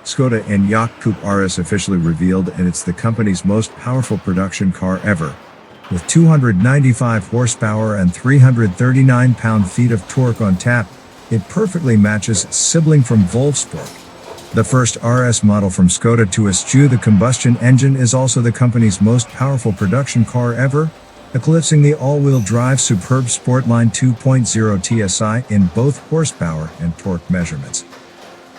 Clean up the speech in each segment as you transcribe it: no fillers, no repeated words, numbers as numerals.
Skoda Enyaq Coupe RS officially revealed, and it's the company's most powerful production car ever. With 295 horsepower and 339 pound-feet of torque on tap, it perfectly matches its sibling from Volkswagen. The first RS model from Skoda to eschew the combustion engine is also the company's most powerful production car ever, eclipsing the all-wheel drive superb Sportline 2.0 TSI in both horsepower and torque measurements.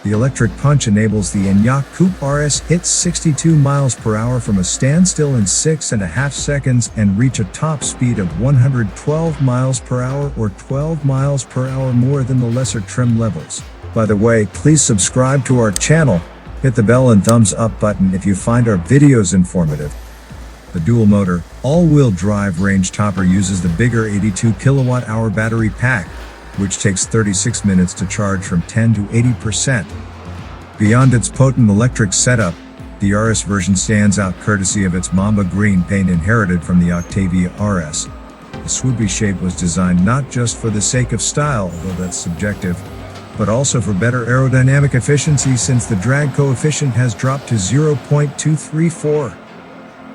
The electric punch enables the Enyaq Coupe RS hit 62 miles per hour from a standstill in 6.5 seconds and reach a top speed of 112 miles per hour or 12 miles per hour more than the lesser trim levels. By the way, please subscribe to our channel, hit the bell and thumbs up button if you find our videos informative. The dual-motor, all-wheel drive range topper uses the bigger 82 kilowatt-hour battery pack, which takes 36 minutes to charge from 10 to 80%. Beyond its potent electric setup, the RS version stands out courtesy of its Mamba green paint inherited from the OCTAVIA RS. The swoopy shape was designed not just for the sake of style, although that's subjective, but also for better aerodynamic efficiency since the drag coefficient has dropped to 0.234.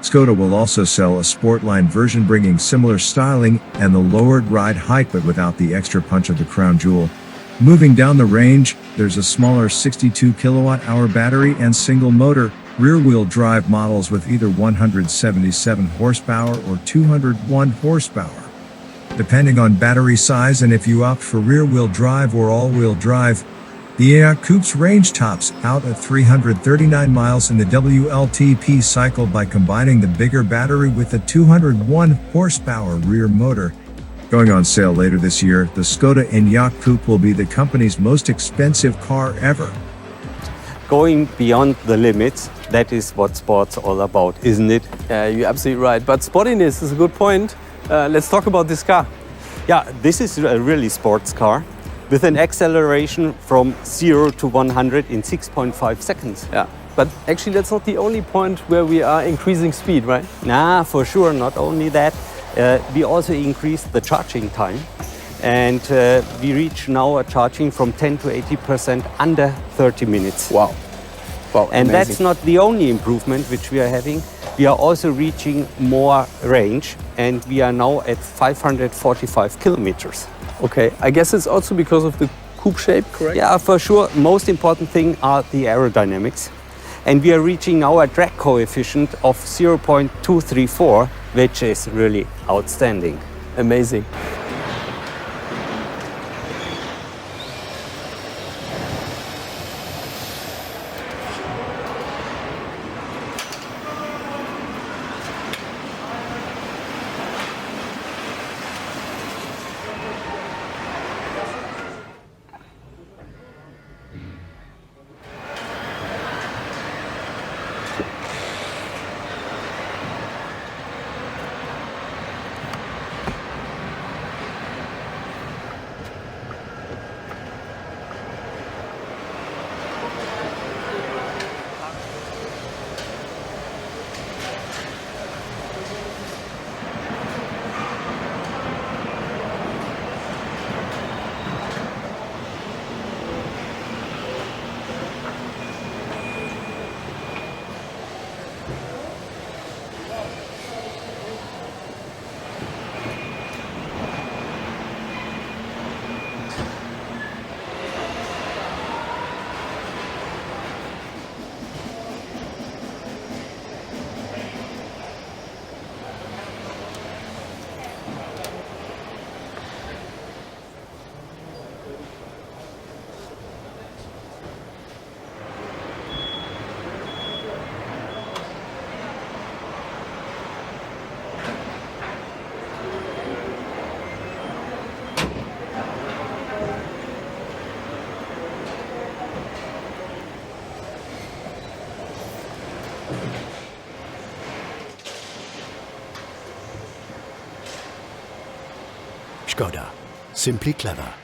Skoda will also sell a Sportline version bringing similar styling and the lowered ride height but without the extra punch of the crown jewel. Moving down the range, there's a smaller 62 kilowatt-hour battery and single-motor, rear-wheel drive models with either 177 horsepower or 201 horsepower. Depending on battery size and if you opt for rear-wheel drive or all-wheel drive, the Enyaq Coupe's range tops out at 339 miles in the WLTP cycle by combining the bigger battery with the 201 horsepower rear motor. Going on sale later this year, the Skoda Enyaq Coupe will be the company's most expensive car ever. Going beyond the limits, that is what sport's all about, isn't it? Yeah, you're absolutely right. But sportiness is a good point. Let's talk about this car. Yeah, this is a really sports car with an acceleration from 0 to 100 in 6.5 seconds. Yeah, but actually that's not the only point where we are increasing speed, right? Nah, for sure. Not only that, we also increased the charging time. And we reach now a charging from 10 to 80% under 30 minutes. Wow. Wow, and amazing. That's not the only improvement which we are having. We are also reaching more range, and we are now at 545 kilometers. Okay, I guess it's also because of the coupe shape, correct? Yeah, for sure. Most important thing are the aerodynamics. And we are reaching now a drag coefficient of 0.234, which is really outstanding. Amazing. Škoda. Simply clever.